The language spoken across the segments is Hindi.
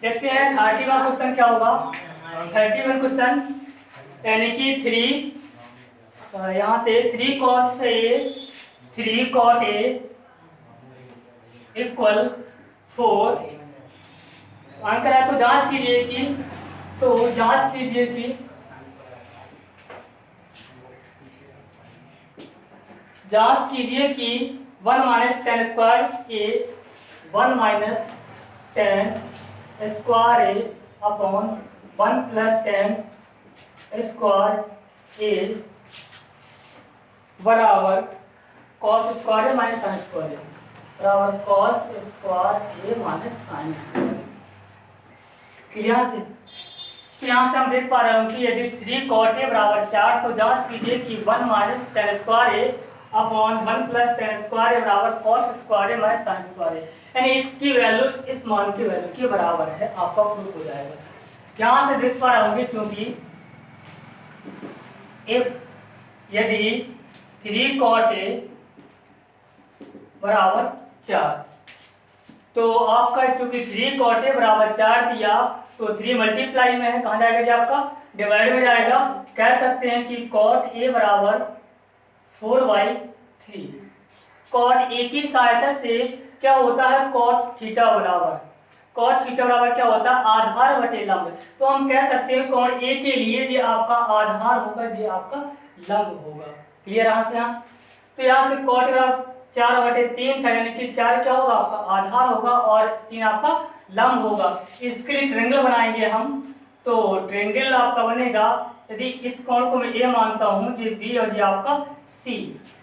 देखते हैं 31 क्वेश्चन क्या होगा। 31 क्वेश्चन यानी कि 3 यहाँ से 3 cos A 3 cot A equal 4। Answer है तो जांच कीजिए कि जांच कीजिए कि 1 माइनस टेन स्क्वायर ए 1 माइनस टेन स्क्वायर ए अपॉन 1 प्लस टेन स्क्वायर ए बराबर cos square A minus sine square ए बराबर cos square A minus sine square. Clear से तो यहाँ से हम देख पा रहे हो कि यदि 3 cot A बराबर 4 तो जांच कीजिए कि 1 माइनस टेन स्क्वायर ए अपॉन 1 प्लस टेन स्क्वायर ए बराबर cos square A minus sine square ए, यानी इसकी वैल्यू इस मान की वैल्यू के बराबर है। आपका प्रूफ हो जाएगा। यहाँ से देख पा रहे होंगे क्योंकि यदि 3 cot A बराबर 4 तो आपका क्योंकि 3 cot A बराबर 4 दिया तो 3 मल्टीप्लाई में है, कहाँ जाएगा जी आपका डिवाइड में जाएगा। कह सकते हैं कि cot A बराबर 4/3। cot A की सहायता से क्या होता है cot थीटा बराबर क्या होता है आधार बटे लंब। तो हम कह सकते हैं कोण A के लिए ये आपका आधार होगा, ये आपका लंब होगा। क्लियर यहाँ से यहाँ तो यहाँ से cot बराबर 4/3 था, यानी कि 4 क्या होगा आपका आधार होगा और 3 आपका लंब होगा। इसके लिए ट्रायंगल बनाएंगे हम, तो ट्रायंगल आपका बनेगा यदि इस कोण को मैं A मानता हूँ, ये B और ये आपका C।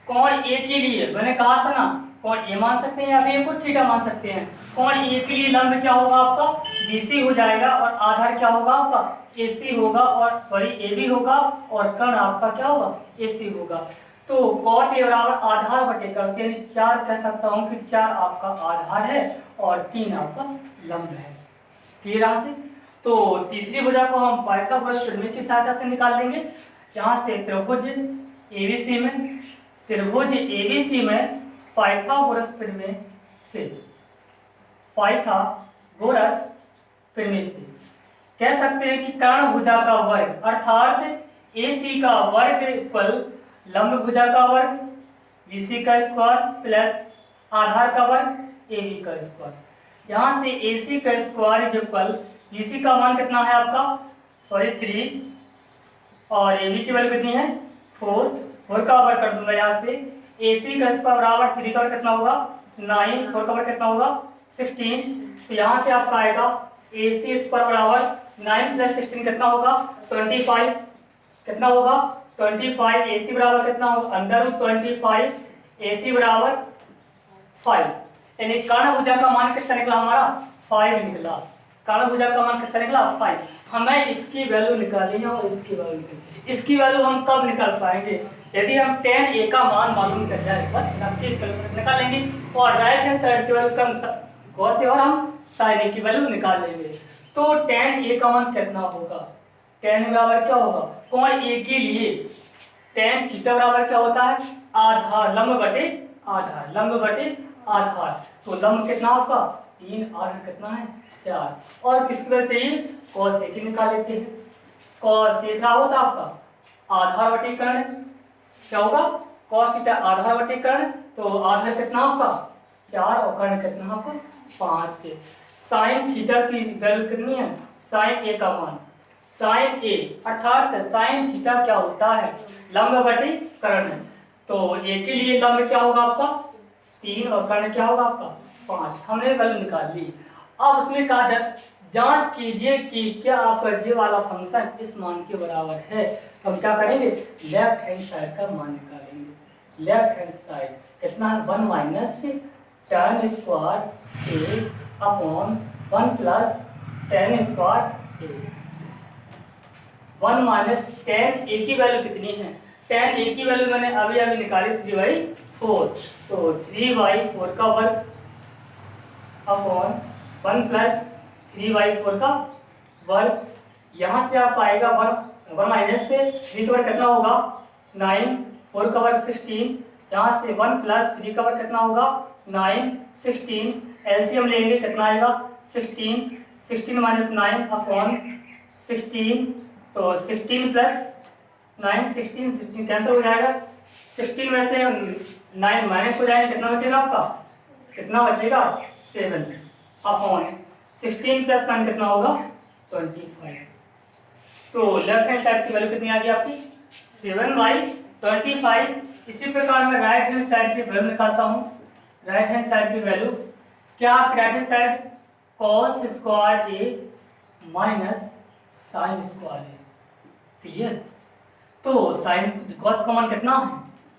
कोण A के लिए मैंने कहा था ना कोण A मान सकते हैं या फिर कुछ थीटा मान सकते हैं। कोण A के लिए लंब क्या होगा आपका BC हो जाएगा और आधार क्या होगा आपका AC होगा और सॉरी AB होगा और कर्ण आपका क्या होगा AC होगा। तो cot A बराबर आधार बटे कर्ण, यानी 4 कह सकता हूँ कि 4 आपका आधार है और 3 आपका लंब है। क्लियर यहाँ से तो तीसरी भुजा को हम पाइथागोरस प्रमेय की सहायता से निकाल लेंगे। यहाँ से त्रिभुज ABC में पाइथागोरस प्रमेय से कह सकते हैं कि कर्ण भुजा का वर्ग अर्थात AC का वर्ग इक्वल लंब भुजा का वर्ग BC का स्क्वायर प्लस आधार का वर्ग AB का स्क्वायर। यहाँ से AC का स्क्वायर इज इक्वल BC का मान कितना है आपका सॉरी 3 और AB की वैल्यू कितनी है 4 का वर्ग कर दूंगा। यहाँ से AC का स्क्वायर बराबर 3 का वर्ग कितना होगा 9, 4 का वर्ग कितना होगा 16। तो यहाँ से आपका आएगा AC स्क्वायर बराबर 9 प्लस 16 कितना होगा 25। कितना होगा 25। AC बराबर कितना होगा √25 AC बराबर 5, यानी कर्ण भुजा का मान कितना निकला हमारा 5 निकला। कर्ण भुजा का मान कितना निकला 5। हमें इसकी वैल्यू निकालनी है और इसकी वैल्यू निकालनी है। इसकी वैल्यू हम कब निकाल पाएंगे यदि हम tan A का मान मालूम कर जाए, बस नक्की निकालेंगे और राइट हैंड साइड की वैल्यू कम से और हम sin A की वैल्यू निकाल लेंगे। तो tan A का मान कितना होगा tan बराबर क्या होगा कोण A के लिए tan थीटा बराबर क्या होता है आधार लंब बटे आधार। तो लंब कितना आपका 3, आधार कितना है 4 और किसकी वैल्यू चाहिए cos A की निकाल लेते हैं। cos A क्या होता है आपका आधार बटे कर्ण, क्या होगा cos थीटा आधार बटे कर्ण, तो आधार कितना आपका 4 और कर्ण कितना आपका 5। sin थीटा की वैल्यू कितनी है sin A का मान sin A अर्थात sin थीटा क्या होता है लंब बटे कर्ण। तो A के लिए लंब क्या होगा आपका 3 और कर्ण क्या होगा आपका 5। हमने वैल्यू निकाल ली। अब उसमें कहा जांच कीजिए कि क्या आपका ये वाला फंक्शन इस मान के बराबर है। तो हम क्या करेंगे लेफ्ट हैंड साइड का मान निकालेंगे। लेफ्ट हैंड साइड कितना है 1 minus tan square A upon 1 plus tan square A। 1 minus tan A की वैल्यू कितनी है tan A की वैल्यू मैंने अभी निकाली 3/4, तो 3/4 का वर्ग अपॉन 1 प्लस 3/4 का वर्ग। यहाँ से आप आएगा 1 माइनस से 3 का वर्ग कितना होगा 9, 4 का वर्ग 16। यहाँ से 1 प्लस 3 का वर्ग कितना होगा 9, 16। एलसीएम लेंगे कितना आएगा 16, 16 माइनस 9 अपॉन 16, तो 16 प्लस 9, 16 कैंसिल हो जाएगा। 16 में से 9 माइनस हो जाएगा, कितना बचेगा आपका, कितना बचेगा 7 अपॉन 16 प्लस 9 कितना होगा 25। तो लेफ्ट हैंड साइड की वैल्यू कितनी आ गई आपकी 7/25। इसी प्रकार मैं राइट हैंड साइड की वैल्यू निकालता हूँ। राइट हैंड साइड की वैल्यू क्या, right hand side cos square A minus sine square A, clear. तो साइन कॉस का मान कितना है,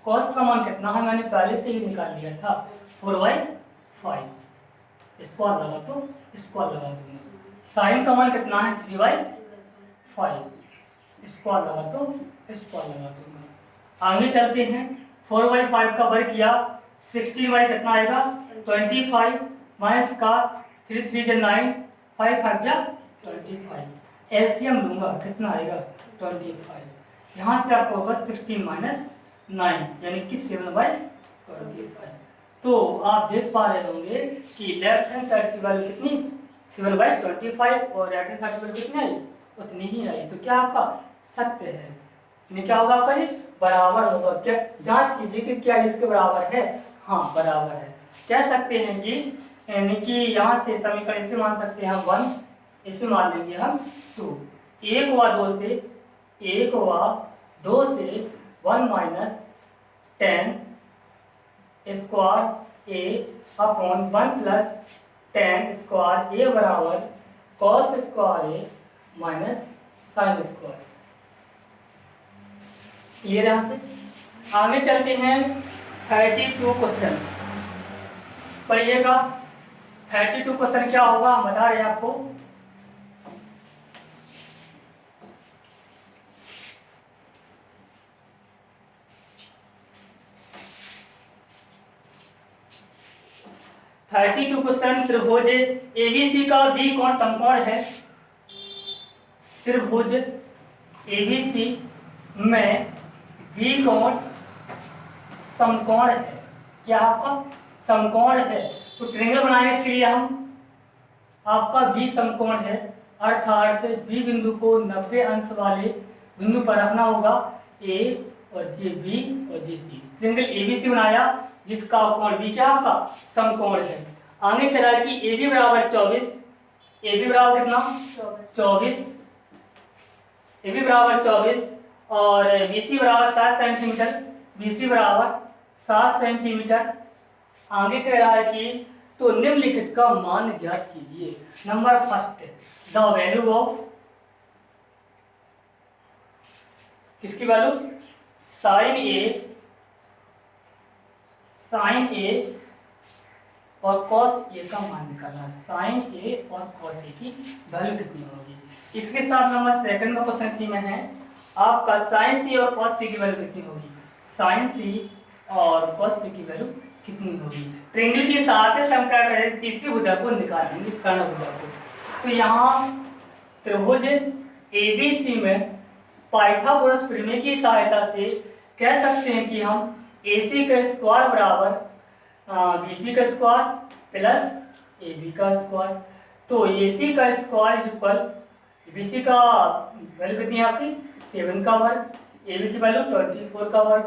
कॉस का मान कितना है मैंने पहले से ही निकाल लिया था 4/5। स्क्वायर लगा तो स्क्वायर लगा दूंगा। साइन का मान कितना है 3/5, स्क्वायर लगा तो स्क्वायर लगा दूंगा। आगे चलते हैं, 4/5 का वर्ग किया 16 कितना आएगा 25 माइनस का 3 3 जा 9, 5 5 जा 25। एलसीएम लूंगा कितना आएगा 25। यहाँ से आपको होगा 16 माइनस 9 यानी कि 7/25। तो आप देख पा रहे होंगे कि लेफ्ट हैंड साइड की वैल्यू कितनी 7/25 और राइट हैंड साइड की वैल्यू कितनी आई, उतनी ही आई। तो क्या आपका सत्य है, नहीं क्या होगा आपका ये बराबर होगा। क्या जांच कीजिए कि क्या इसके बराबर है, हाँ बराबर है। कह सकते हैं कि यानी कि यहाँ से समीकरण इसे मान सकते हैं हम 1, इसे मान लेंगे हम 2। 1 व 2 से 1 माइनस 10 स्क्वायर ए अपॉन 1 प्लस 10 स्क्वायर ए बराबर cos square A minus sine square. Clear. यहाँ से आगे चलते हैं 32 क्वेश्चन पढ़िएगा। 32 क्वेश्चन क्या होगा हम बता रहे हैं आपको। क्वेश्चन, त्रिभुज एबीसी का बी कोण समकोण है। त्रिभुज एबीसी में बी कोण समकोण है। क्या आपका समकोण है, तो ट्रायंगल बनाने के लिए हम आपका बी समकोण है, अर्थात बी बिंदु को 90 अंश वाले बिंदु पर रखना होगा। ए और जे बी और जे सी ट्रायंगल एबीसी बनाया जिसका कोण बी क्या आपका समकोण है। आगे कह रहा है कि ए बी बराबर 24, ए बी बराबर कितना 24, ए बी बराबर 24 और बी सी बराबर 7 सेंटीमीटर, बी सी बराबर 7 सेंटीमीटर। आगे कह रहा है कि तो निम्नलिखित का मान ज्ञात कीजिए। Number first, the value of किसकी वैल्यू साइन ए और कॉस ए का मान निकालना। साइन ए और कॉस ए की वैल्यू कितनी होगी। इसके साथ नंबर सेकंड में क्वेश्चन सी में है आपका साइन सी और कॉस सी की वैल्यू कितनी होगी। साइन सी और कॉस सी की वैल्यू कितनी होगी। ट्रायंगल के साथ हम क्या करें, तीसरी भुजा को निकालेंगे, कर्ण भुजा को। तो यहाँ त्रिभुज एबीसी में पाइथागोरस प्रमेय की सहायता से कह सकते हैं कि हम AC का स्क्वायर बराबर BC का स्क्वायर प्लस AB का स्क्वायर। तो AC का स्क्वायर इज इक्वल BC का वैल्यू कितनी है आपकी 7 का वर्ग, AB की वैल्यू 24 का वर्ग।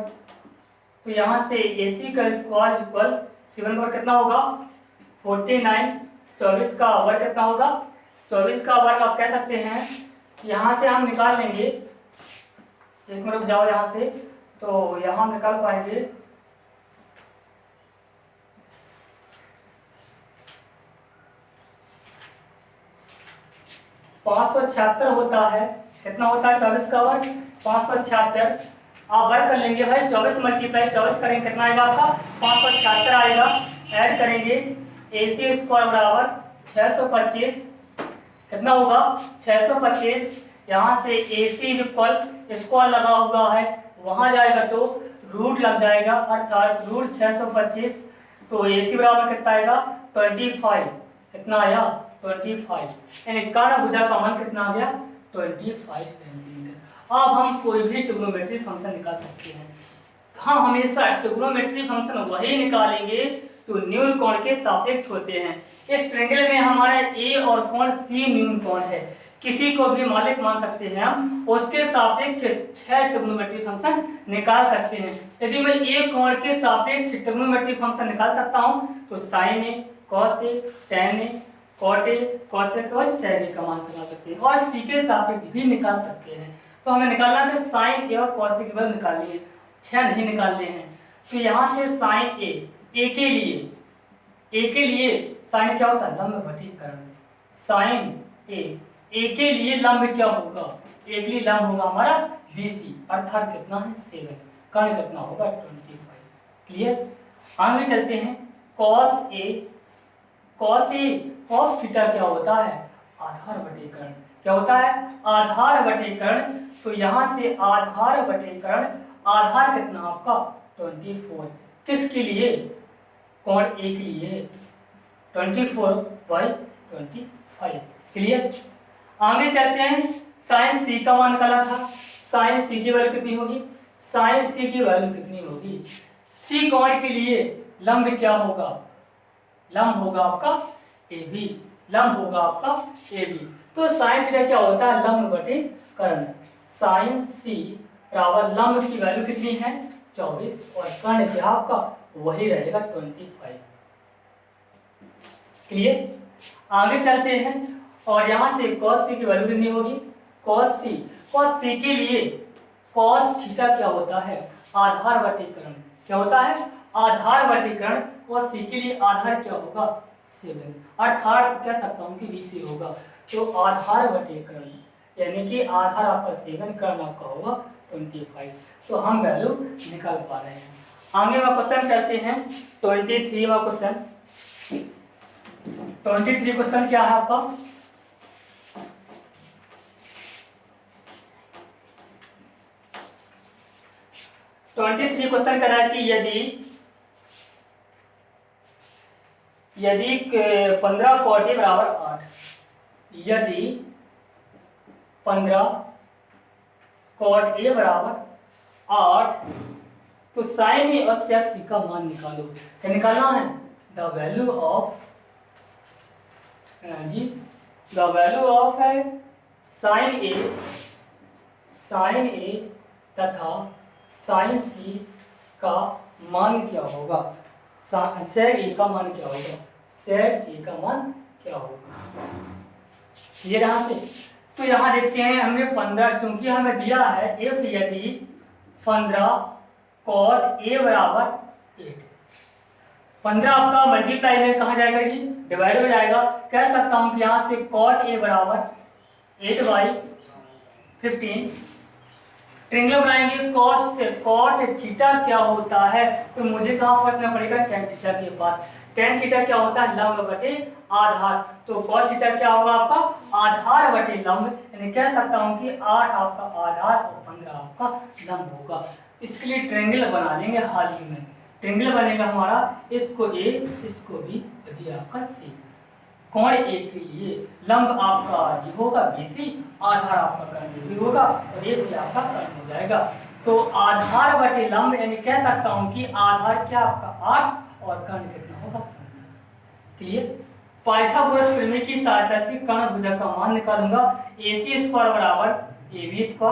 तो यहाँ से AC का स्क्वायर इज इक्वल 7 का वर्ग कितना होगा 49, 24 का वर्ग कितना होगा 24 का वर्ग आप कह सकते हैं। यहाँ से हम निकाल लेंगे, एक मिनट रुक जाओ यहाँ से, तो यहाँ हम निकाल पाएंगे 576 होता है। कितना होता है 24 का वर्ग 576। आप वर्ग कर लेंगे भाई, 24 मल्टीप्लाई 24 करेंगे कितना आएगा आपका 576 आएगा। ऐड करेंगे AC स्क्वायर बराबर 625, कितना होगा 625। यहाँ से AC इज इक्वल स्क्वायर लगा हुआ है, वहाँ जाएगा तो रूट लग जाएगा, अर्थात रूट 625। तो AC बराबर कितना आएगा 25, कितना आया 25, यानी कर्ण भुजा का मान कितना आ गया 25 सेंटीमीटर। अब हम कोई भी ट्रिग्नोमेट्री फंक्शन निकाल सकते हैं। हम हमेशा ट्रिग्नोमेट्री फंक्शन वही निकालेंगे तो न्यून कोण के सापेक्ष होते हैं। इस ट्रायंगल में हमारा ए और कोण सी न्यून कोण है। किसी को भी मालिक मान सकते हैं हम, उसके सापेक्ष 6 ट्रिग्नोमेट्रिक फंक्शन निकाल सकते हैं। यदि मैं एक कोण के सापेक्ष ट्रिग्नोमेट्रिक फंक्शन निकाल सकता हूं तो sine A, cos A, tan A, cot A, cosec और सेक ए का मान निकाल सकते हैं और सी के सापेक्ष भी निकाल सकते हैं। तो हमें निकालना है साइन ए और कॉस ए के बल निकालनी है, 6 नहीं निकालने हैं। तो यहाँ से साइन ए के लिए साइन क्या होता है, लंब भट्टीकरण। साइन ए के लिए लंब क्या होगा, ए के लिए लंब होगा हमारा BC, अर्थात कितना है 7, कर्ण कितना होगा 25। क्लियर। आगे चलते हैं। कॉस थीटा क्या होता है, आधार बटेकरण। क्या होता है, आधार बटेकरण। तो यहाँ से आधार बटेकरण, आधार कितना आपका 24, किसके लिए, कोण ए के लिए 24/25। क्लियर। आगे चलते हैं। साइन सी का मान निकाला था, साइन सी की वैल्यू कितनी होगी, साइन सी की वैल्यू कितनी होगी, सी कोण के लिए लंब क्या होगा, लंब होगा आपका AB, लंब होगा आपका AB। तो साइन थीटा क्या होता है, लंब बटे कर्ण। साइन सी बराबर लंब की वैल्यू कितनी है 24 और कर्ण क्या आपका वही रहेगा 25। क्लियर। आगे चलते हैं और यहां से cos सी की वैल्यू कितनी होगी, cos सी के लिए cos थीटा क्या होता है, आधार बटीकरण। क्या होता है, आधार बटीकरण। cos सी के लिए आधार क्या होगा 7, अर्थात कह सकता हूं कि BC होगा। तो आधार बटीकरण यानी कि आधार आपका 7, कर्ण आपका होगा 25। तो हम वैल्यू निकाल पा रहे हैं। आगे में क्वेश्चन करते हैं 23 में क्वेश्चन। 23 क्वेश्चन क्या है आपका, क्वेश्चन करा कि यदि 15 cot A बराबर 8, यदि 15 cot A बराबर 8 तो साइन ए और सेक सी का मान निकालो। क्या निकालना है, द वैल्यू ऑफ है साइन ए तथा साइन सी का मान क्या होगा, सेक ए का मान क्या होगा, सेक ए का मान क्या होगा। ये यहाँ से तो यहाँ देखते हैं हमें 15, क्योंकि हमें दिया है इफ यदि 15 cot A बराबर 8, 15 आपका मल्टीप्लाई में कहाँ जाएगा जी, डिवाइड हो जाएगा। कह सकता हूँ कि यहाँ से cot A बराबर 8/15। ट्रिंगल बनाएंगे, cot थीटा क्या होता है, तो मुझे कहाँ पहुंचना पड़ेगा, tan थीटा के पास। tan थीटा क्या होता है, लंब बटे आधार। तो cot थीटा क्या होगा आपका आधार बटे लंब, यानी कह सकता हूँ कि 8 आपका आधार और 15 आपका लंब होगा। इसके लिए ट्रायंगल बना लेंगे, हाल ही में ट्रायंगल बनेगा हमारा, इसको A इसको B जी आपका C। कोण A के लिए लंब आपका जी होगा BC, आधार आपका कर्ण भी होगा और AC आपका कर्ण हो जाएगा। तो आधार बटे लंब यानी कह सकता हूं कि आधार क्या आपका 8 और कर्ण कितना होगा 15। पाइथागोरस प्रमेय की सहायता से कर्ण भुजा का मान निकालूंगा। AC² बराबर AB²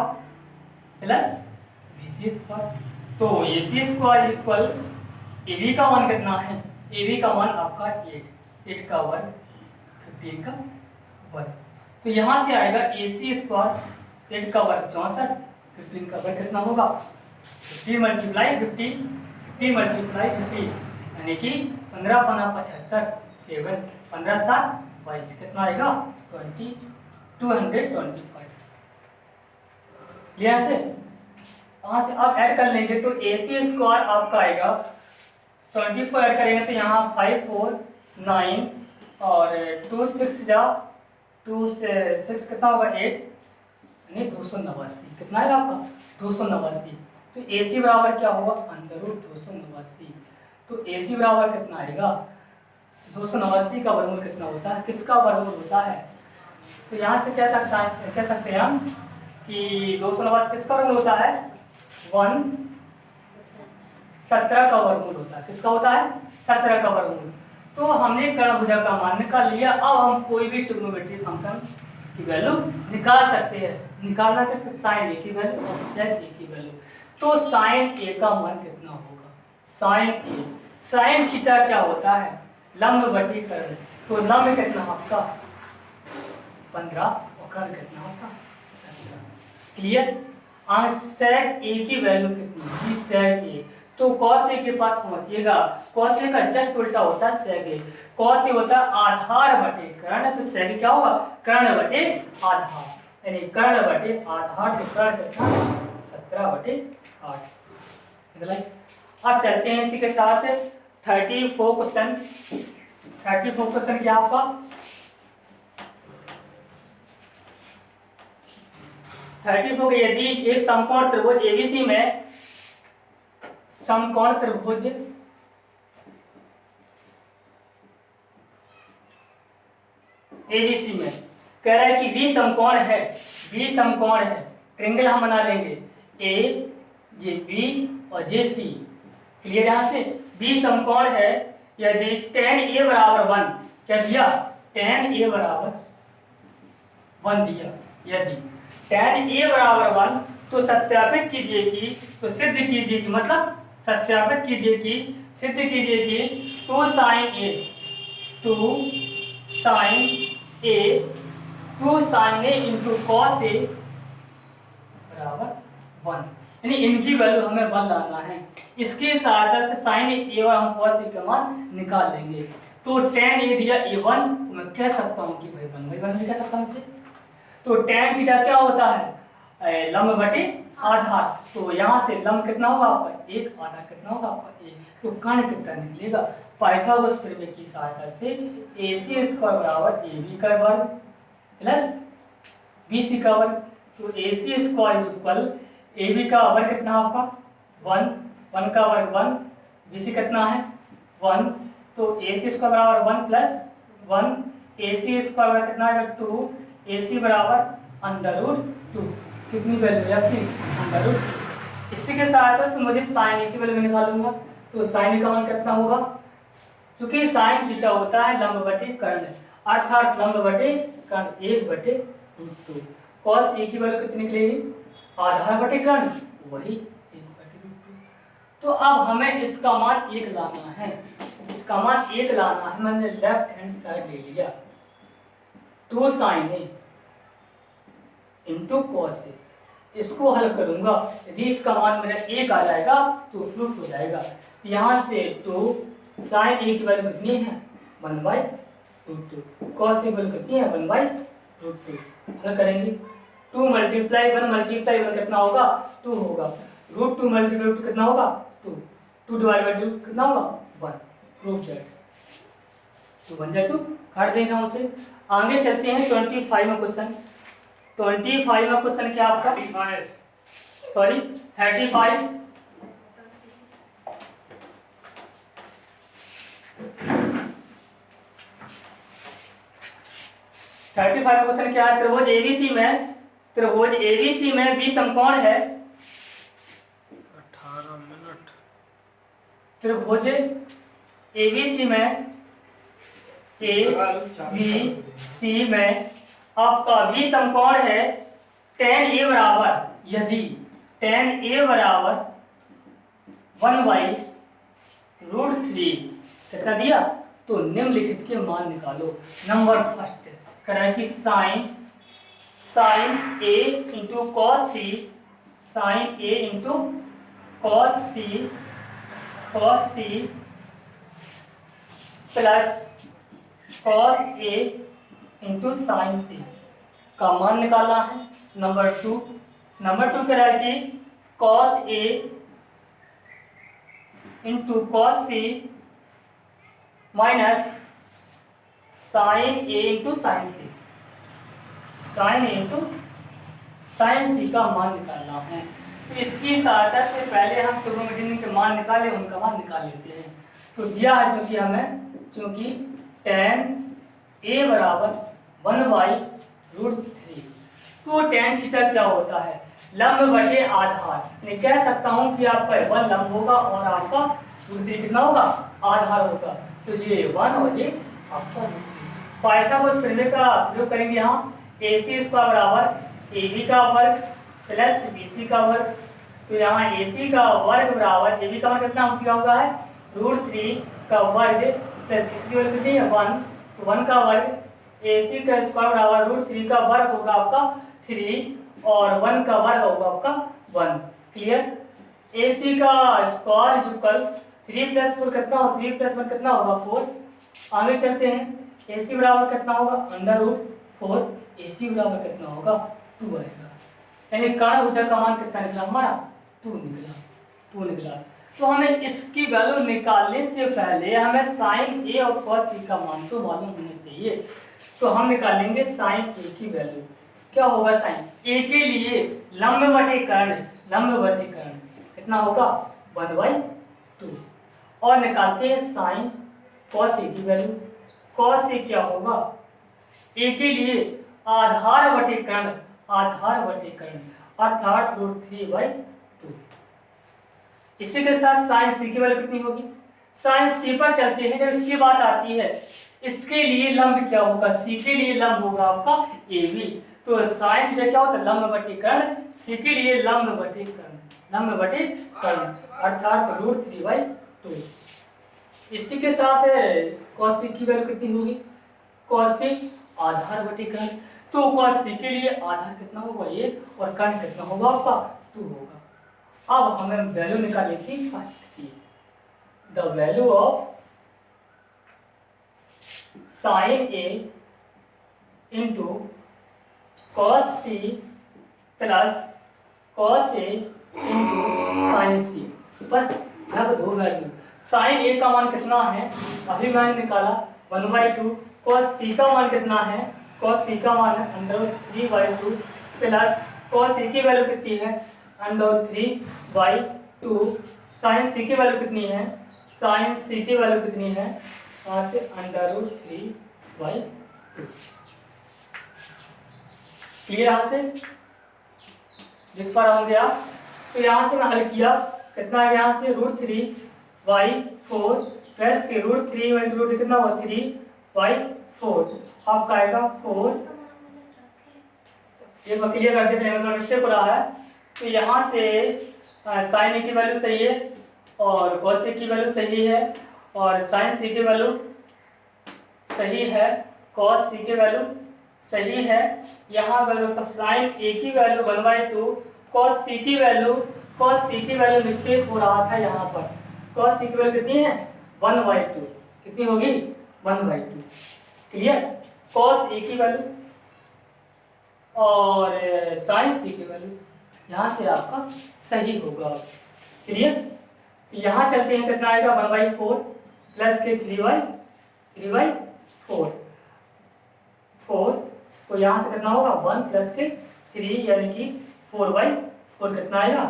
प्लस BC²। तो AC² इक्वल AB का मान कितना है, AB का मान आपका 8 का वर्ग 15 का वर्ग। तो यहाँ से आएगा AC² 8 का वर्ग 64, 15 का वर्ग कितना होगा 50 × 50, 50 × 50 यानी कि 15 × 75, 7, 15 × 7 22, कितना आएगा 225। यहाँ से अब ऐड कर लेंगे तो AC² आपका आएगा 24 ऐड करेंगे तो यहाँ 5 4 9 और 2 6 जा 2 से 6 कितना होगा 8 यानी 289। कितना है आपका 289। तो AC बराबर क्या होगा √289। तो AC बराबर कितना आएगा 289 का वर्गमूल कितना होता है, किसका वर्गमूल होता है। तो यहाँ से कह सकते हैं हम कि 289 किसका वर्गमूल होता है 117 का वर्गमूल होता है। किसका होता है 17 का वर्गमूल। तो हमने कर्ण भुजा का मान निकाल लिया। अब हम कोई भी ट्रिग्नोमेट्री फंक्शन की वैल्यू निकाल सकते हैं। निकालना कैसे? साइन ए की वैल्यू और सेक ए की वैल्यू। तो साइन ए का मान कितना होगा? साइन ए, साइन थीटा क्या होता है? लंब बटी कर्ण। तो लंब कितना आपका 15 और कर्ण कितना होगा 17। क्लियर? सेक ए की वैल्यू कितनी? सेक ए। तो कॉस ए के पास पहुंचिएगा। कॉस ए का जस्ट उल्टा होता है सेक ए। कॉस ए होता है आधार बटे कर्ण, तो सेक क्या होगा? कर्ण बटे आधार, यानी कर्ण बटे आधार। तो कर्ण कितना? 17/8। अब चलते हैं इसी के साथ 34 क्वेश्चन। 34 क्वेश्चन क्या आपका? 34 यदि एक समकोण त्रिभुज एबीसी में, समकोण त्रिभुज एबीसी में कह रहा है कि बी समकोण है, बी समकोण है, ट्रायंगल हम बना लेंगे ए, ये बी और जे सी। क्लियर? यहां से बी समकोण है यदि tan a बराबर 1, क्या दिया? tan a बराबर 1 दिया। यदि tan a बराबर 1 तो सत्यापित कीजिए कि, तो सिद्ध कीजिए कि, मतलब सत्यापित कीजिए कि, सिद्ध कीजिए कि 2 sin a, 2 sin a, 2 sin a into cos a बराबर 1, यानी इनकी वैल्यू हमें 1 लाना है। इसकी सहायता से साइन ए और हम cos ए का मान निकाल लेंगे। तो tan ए दिया a1, मैं कह सकता हूँ कि भाई 1/1 भी कह सकता हूँ इसे। तो tan थीटा क्या होता है? लंब बटे आधार। तो यहाँ से लंब कितना होगा आपका? 1, आधार कितना होगा आपका? 1। तो कर्ण कितना निकलेगा? पाइथागोरस प्रमेय की सहायता से AC स्क्वायर बराबर AB का वर्ग प्लस BC का वर्ग। तो AC square is equal AB का वर्ग कितना आपका? 1, 1 का वर्ग 1, BC कितना है? 1। तो AC स्क्वायर बराबर 1 प्लस 1, AC स्क्वायर बराबर कितना आएगा? 2, AC बराबर √2। कितनी वैल्यू है आपकी? √2। इसी के सहायता से मुझे साइन ए की वैल्यू निकालूंगा। तो साइन ए का मान कितना होगा? क्योंकि साइन थीटा होता है लंब बटे कर्ण, अर्थात लंब बटे कर्ण 1/√2। कॉस ए की वैल्यू कितनी निकलेगी? आधार बटे कर्ण, वही 1/√2। तो अब हमें इसका मान 1 लाना है। इसका मान 1 लाना है। मैंने लेफ्ट हैंड साइड ले लिया। 2 sin a into cos A, इसको हल करूंगा। यदि इसका मान मेरा 1 आ जाएगा तो प्रूफ हो जाएगा। यहाँ से 2 sin a की वैल्यू कितनी है? 1/√2। कॉस ए की वैल्यू कितनी है? 1/√2। हल करेंगे। 2 मल्टीप्लाई 1 कितना होगा? 2 होगा। √2 मल्टीप्लाई 2 कितना होगा? 2। 2 डिवाइड बाई 2 कितना होगा? 1। प्रूफ दैट 2 1 2 काट देगा उसे। आगे चलते हैं 25 में क्वेश्चन। 25 में क्वेश्चन क्या आपका? 35 35 क्वेश्चन क्या है? त्रिभुज एबीसी में, त्रिभुज एबीसी में बी समकोण है। 18 मिनट। त्रिभुज एबीसी में, ABC में आपका बी समकोण है। tan a बराबर, यदि tan a बराबर 1/√3 कितना दिया? तो निम्नलिखित के मान निकालो। नंबर फर्स्ट करें कि sine a into cos C, sine a into cos C plus cos a into sine C का मान निकालना है। नंबर टू कह रहा है कि cos a into cos C minus sine a into sine C, sine a into sine C का मान निकालना है। तो इसकी सहायता से पहले हम ट्रिग्नोमेट्री के मान निकाले, उनका मान निकाल लेते हैं। तो दिया है क्योंकि हमें, क्योंकि tan a बराबर 1/√3। तो tan थीटा क्या होता है? लंब बटे आधार। मैं कह सकता हूं कि आपका 1 लंब होगा और आपका रूट 3 कितना होगा, आधार होगा, तो ये 1 और ये आपका रूट 3। पाइथागोरस प्रमेय का प्रयोग करेंगे यहाँ, AC स्क्वायर बराबर AB का वर्ग प्लस BC का वर्ग। तो यहाँ AC का वर्ग बराबर AB का वर्ग कितना दिया हुआ है, रूट 3 का वर्ग प्लस BC की वैल्यू कितनी है 1, तो 1 का वर्ग, AC का स्क्वायर बराबर रूट 3 का वर्ग होगा आपका 3 और 1 का वर्ग होगा आपका 1। क्लियर। AC का स्क्वायर इज इक्वल 3 प्लस 4 कितना हो, 3 प्लस 1 कितना होगा 4। आगे चलते हैं, AC बराबर कितना होगा अंडर रूट 4, AC बराबर कितना होगा 2 आएगा, यानी कर्ण भुजक का मान कितना निकला हमारा 2 निकला। तो हमें इसकी वैल्यू निकालने से पहले हमें साइन A और cos A का मान तो मालूम होना चाहिए। तो हम निकालेंगे साइन A की वैल्यू। क्या होगा साइन A के लिए लंब बटे कर्ण कितना होगा 1/2। और निकालते हैं साइन cos A की वैल्यू। cos A क्या होगा, A के लिए आधार बटे कर्ण अर्थात रूट 3/2। इसी के साथ साइन C की वैल्यू कितनी होगी, साइन C पर चलते हैं। जब इसकी बात आती है, इसके लिए लंब क्या होगा, C के लिए लंब होगा आपका AB। तो साइन थीटा क्या होता है लंब बटे कर्ण, C के लिए लंब बटे कर्ण अर्थात रूट 3/2। इसी के साथ cos C की वैल्यू कितनी होगी, cos C आधार बटे कर्ण। तो cos C के लिए आधार कितना होगा 1 और कर्ण कितना होगा आपका 2 होगा। अब हमें वैल्यू निकालनी थी फर्स्ट की, the value of sine A into cos C plus cos A into sign C। बस रख दो वैल्यू। साइन A का मान कितना है, अभी मैंने निकाला 1/2। cos C का मान कितना है, cos C का मान है √3/2 प्लस cos A की वैल्यू कितनी है √3/2। साइन C की वैल्यू कितनी है, साइन C की वैल्यू कितनी है, यहाँ से √3/2। क्लियर, यहाँ से लिख पा रहे होंगे आप। तो यहाँ से मैं हल किया, कितना है यहाँ से √3/4 प्लस के √3 कितना हुआ 3/4 आपका आएगा 4। ये मैं क्लियर कर देते हैं, मिस्टेक हो रहा है। तो यहाँ से साइन ए की वैल्यू सही है और cos ए की वैल्यू सही है और साइन सी की वैल्यू सही है, cos सी की वैल्यू सही है। यहाँ वैल्यू साइन ए की वैल्यू 1/2, cos सी की वैल्यू मिस्टेक हो रहा था यहाँ पर। cos सी की वैल्यू कितनी है 1/2, कितनी होगी 1/2। क्लियर। cos ए की वैल्यू और साइन सी की वैल्यू यहाँ से आपका सही होगा। क्लियर। तो यहाँ चलते हैं, कितना आएगा 1/4 प्लस के 3/4 तो यहाँ से कितना होगा 1 प्लस के 3 यानी कि 4/4 कितना आएगा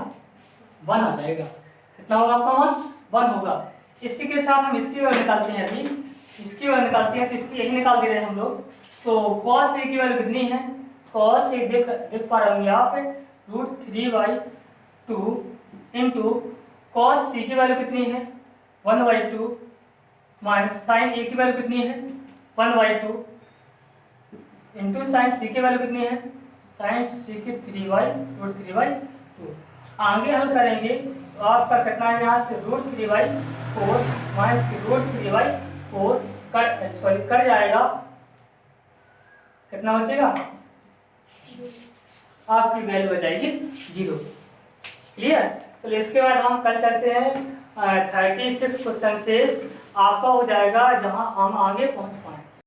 1 आ जाएगा। कितना होगा आपका मान 1 होगा। इसी के साथ हम इसकी वैल्यू निकालते हैं, अभी इसकी वैल्यू निकालते हैं। तो इसकी यही निकाल दे रहे हैं हम लोग। तो cos ए की वैल्यू कितनी है, cos ए देख पा रहे होंगे आप √3/2 इंटू cos सी की वैल्यू कितनी है 1/2 माइनस साइन ए की वैल्यू कितनी है 1/2 इंटू साइन सी की वैल्यू कितनी है, साइन सी की 3/2। आगे हल करेंगे तो आपका कितना है यहाँ से √3/4 माइनस √3/4 कट जाएगा, कितना बचेगा आपकी वैल्यू हो जाएगी 0। क्लियर। तो इसके बाद हम कल चलते हैं 36 क्वेश्चन से आपका हो जाएगा जहां हम आगे पहुंच पाए।